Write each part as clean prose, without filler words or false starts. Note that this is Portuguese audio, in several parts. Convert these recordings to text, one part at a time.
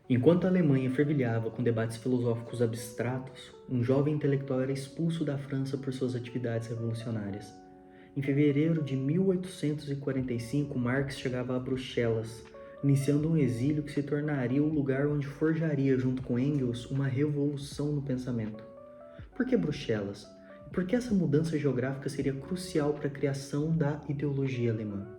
Enquanto a Alemanha fervilhava com debates filosóficos abstratos, um jovem intelectual era expulso da França por suas atividades revolucionárias. Em fevereiro de 1845, Marx chegava a Bruxelas, iniciando um exílio que se tornaria o lugar onde forjaria, junto com Engels, uma revolução no pensamento. Por que Bruxelas? E por que essa mudança geográfica seria crucial para a criação da ideologia alemã?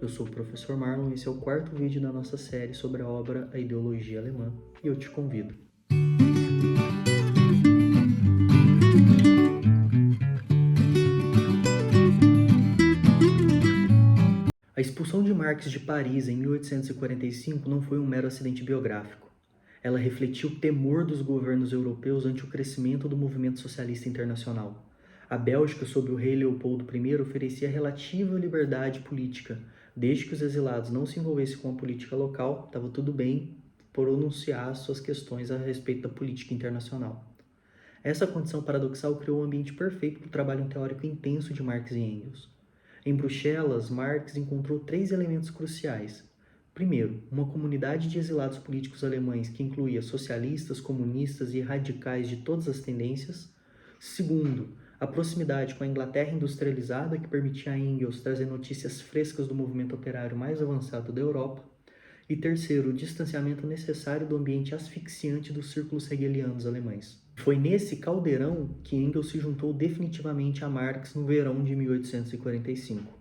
Eu sou o professor Marlon e esse é o quarto vídeo da nossa série sobre a obra A Ideologia Alemã, e eu te convido. A expulsão de Marx de Paris em 1845 não foi um mero acidente biográfico. Ela refletiu o temor dos governos europeus ante o crescimento do movimento socialista internacional. A Bélgica, sob o rei Leopoldo I, oferecia relativa liberdade política. Desde que os exilados não se envolvessem com a política local, estava tudo bem pronunciar suas questões a respeito da política internacional. Essa condição paradoxal criou um ambiente perfeito para o trabalho teórico intenso de Marx e Engels. Em Bruxelas, Marx encontrou três elementos cruciais. Primeiro, uma comunidade de exilados políticos alemães que incluía socialistas, comunistas e radicais de todas as tendências. Segundo, a proximidade com a Inglaterra industrializada que permitia a Engels trazer notícias frescas do movimento operário mais avançado da Europa. E terceiro, o distanciamento necessário do ambiente asfixiante dos círculos hegelianos alemães. Foi nesse caldeirão que Engels se juntou definitivamente a Marx no verão de 1845.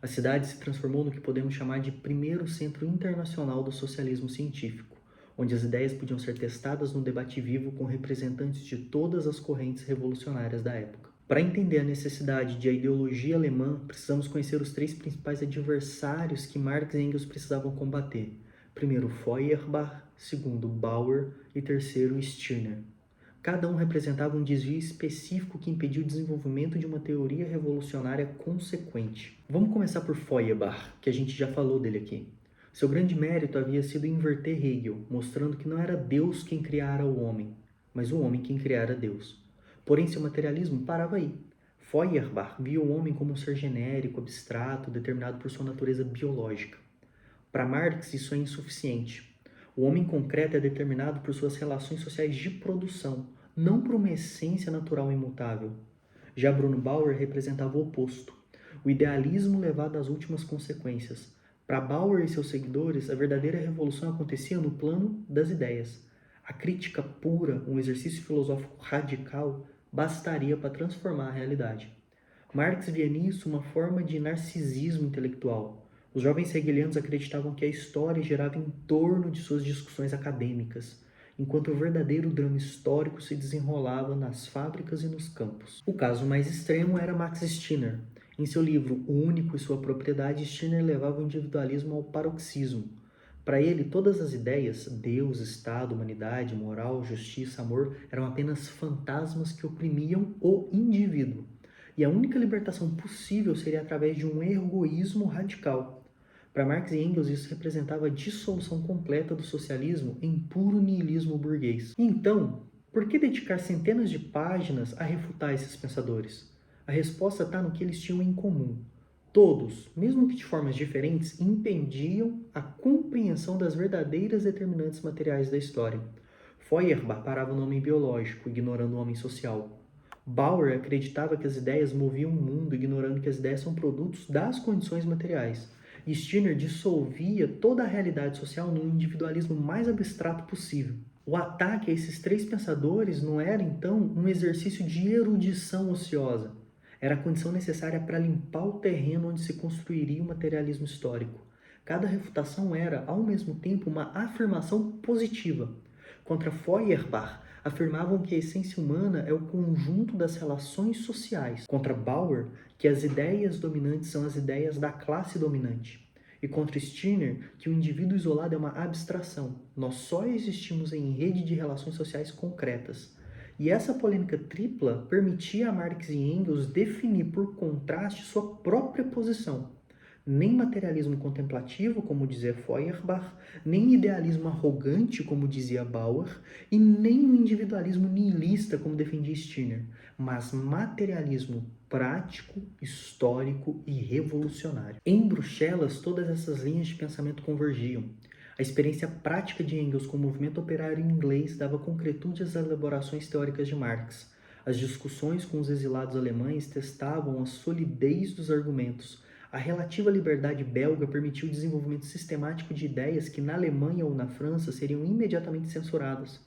A cidade se transformou no que podemos chamar de primeiro centro internacional do socialismo científico, onde as ideias podiam ser testadas no debate vivo com representantes de todas as correntes revolucionárias da época. Para entender a necessidade de a ideologia alemã, precisamos conhecer os três principais adversários que Marx e Engels precisavam combater. Primeiro, Feuerbach, segundo, Bauer e terceiro, Stirner. Cada um representava um desvio específico que impediu o desenvolvimento de uma teoria revolucionária consequente. Vamos começar por Feuerbach, que a gente já falou dele aqui. Seu grande mérito havia sido inverter Hegel, mostrando que não era Deus quem criara o homem, mas o homem quem criara Deus. Porém, seu materialismo parava aí. Feuerbach via o homem como um ser genérico, abstrato, determinado por sua natureza biológica. Para Marx, isso é insuficiente. O homem concreto é determinado por suas relações sociais de produção, não por uma essência natural imutável. Já Bruno Bauer representava o oposto, o idealismo levado às últimas consequências. Para Bauer e seus seguidores, a verdadeira revolução acontecia no plano das ideias. A crítica pura, um exercício filosófico radical, bastaria para transformar a realidade. Marx via nisso uma forma de narcisismo intelectual. Os jovens hegelianos acreditavam que a história girava em torno de suas discussões acadêmicas, enquanto o verdadeiro drama histórico se desenrolava nas fábricas e nos campos. O caso mais extremo era Max Stirner. Em seu livro O Único e Sua Propriedade, Stirner levava o individualismo ao paroxismo. Para ele, todas as ideias, Deus, Estado, humanidade, moral, justiça, amor, eram apenas fantasmas que oprimiam o indivíduo. E a única libertação possível seria através de um egoísmo radical. Para Marx e Engels, isso representava a dissolução completa do socialismo em puro niilismo burguês. Então, por que dedicar centenas de páginas a refutar esses pensadores? A resposta está no que eles tinham em comum. Todos, mesmo que de formas diferentes, impediam a compreensão das verdadeiras determinantes materiais da história. Feuerbach parava no homem biológico, ignorando o homem social. Bauer acreditava que as ideias moviam o mundo, ignorando que as ideias são produtos das condições materiais. E Stirner dissolvia toda a realidade social num individualismo mais abstrato possível. O ataque a esses três pensadores não era, então, um exercício de erudição ociosa. Era a condição necessária para limpar o terreno onde se construiria o materialismo histórico. Cada refutação era, ao mesmo tempo, uma afirmação positiva. Contra Feuerbach, afirmavam que a essência humana é o conjunto das relações sociais. Contra Bauer, que as ideias dominantes são as ideias da classe dominante. E contra Stirner, que o indivíduo isolado é uma abstração. Nós só existimos em rede de relações sociais concretas. E essa polêmica tripla permitia a Marx e Engels definir por contraste sua própria posição. Nem materialismo contemplativo, como dizia Feuerbach, nem idealismo arrogante, como dizia Bauer, e nem o individualismo nihilista, como defendia Stirner, mas materialismo prático, histórico e revolucionário. Em Bruxelas, todas essas linhas de pensamento convergiam. A experiência prática de Engels com o movimento operário inglês dava concretude às elaborações teóricas de Marx. As discussões com os exilados alemães testavam a solidez dos argumentos. A relativa liberdade belga permitiu o desenvolvimento sistemático de ideias que na Alemanha ou na França seriam imediatamente censuradas.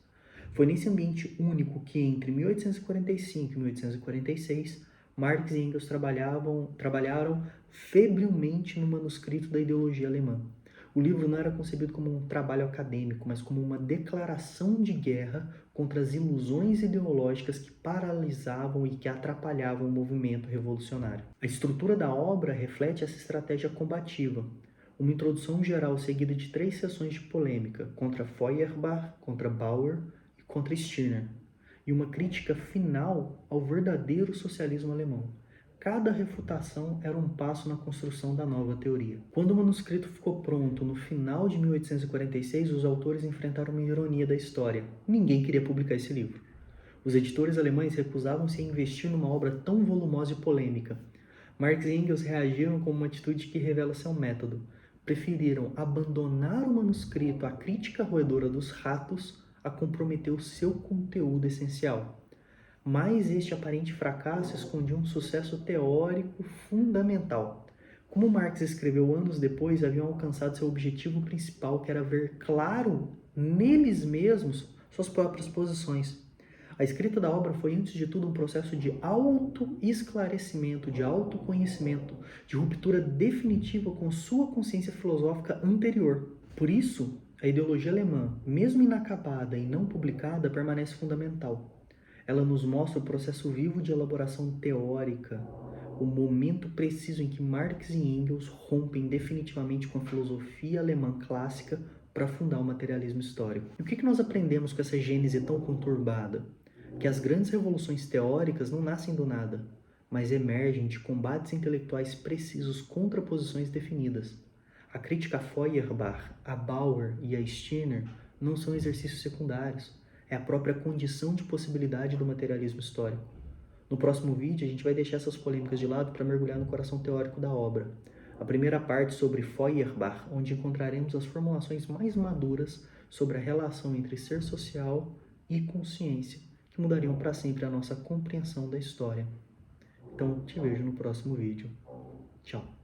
Foi nesse ambiente único que, entre 1845 e 1846, Marx e Engels trabalharam febrilmente no manuscrito da ideologia alemã. O livro não era concebido como um trabalho acadêmico, mas como uma declaração de guerra contra as ilusões ideológicas que paralisavam e que atrapalhavam o movimento revolucionário. A estrutura da obra reflete essa estratégia combativa. Uma introdução geral seguida de 3 sessões de polêmica contra Feuerbach, contra Bauer e contra Stirner, e uma crítica final ao verdadeiro socialismo alemão. Cada refutação era um passo na construção da nova teoria. Quando o manuscrito ficou pronto no final de 1846, os autores enfrentaram uma ironia da história. Ninguém queria publicar esse livro. Os editores alemães recusavam-se a investir numa obra tão volumosa e polêmica. Marx e Engels reagiram com uma atitude que revela seu método. Preferiram abandonar o manuscrito à crítica roedora dos ratos a comprometer o seu conteúdo essencial. Mas este aparente fracasso escondia um sucesso teórico fundamental. Como Marx escreveu anos depois, haviam alcançado seu objetivo principal, que era ver claro neles mesmos suas próprias posições. A escrita da obra foi, antes de tudo, um processo de autoesclarecimento, de autoconhecimento, de ruptura definitiva com sua consciência filosófica anterior. Por isso, a ideologia alemã, mesmo inacabada e não publicada, permanece fundamental. Ela nos mostra o processo vivo de elaboração teórica, o momento preciso em que Marx e Engels rompem definitivamente com a filosofia alemã clássica para fundar o materialismo histórico. E o que nós aprendemos com essa gênese tão conturbada? Que as grandes revoluções teóricas não nascem do nada, mas emergem de combates intelectuais precisos contra posições definidas. A crítica a Feuerbach, a Bauer e a Stirner não são exercícios secundários. É a própria condição de possibilidade do materialismo histórico. No próximo vídeo, a gente vai deixar essas polêmicas de lado para mergulhar no coração teórico da obra. A primeira parte sobre Feuerbach, onde encontraremos as formulações mais maduras sobre a relação entre ser social e consciência, que mudariam para sempre a nossa compreensão da história. Então, te vejo no próximo vídeo. Tchau!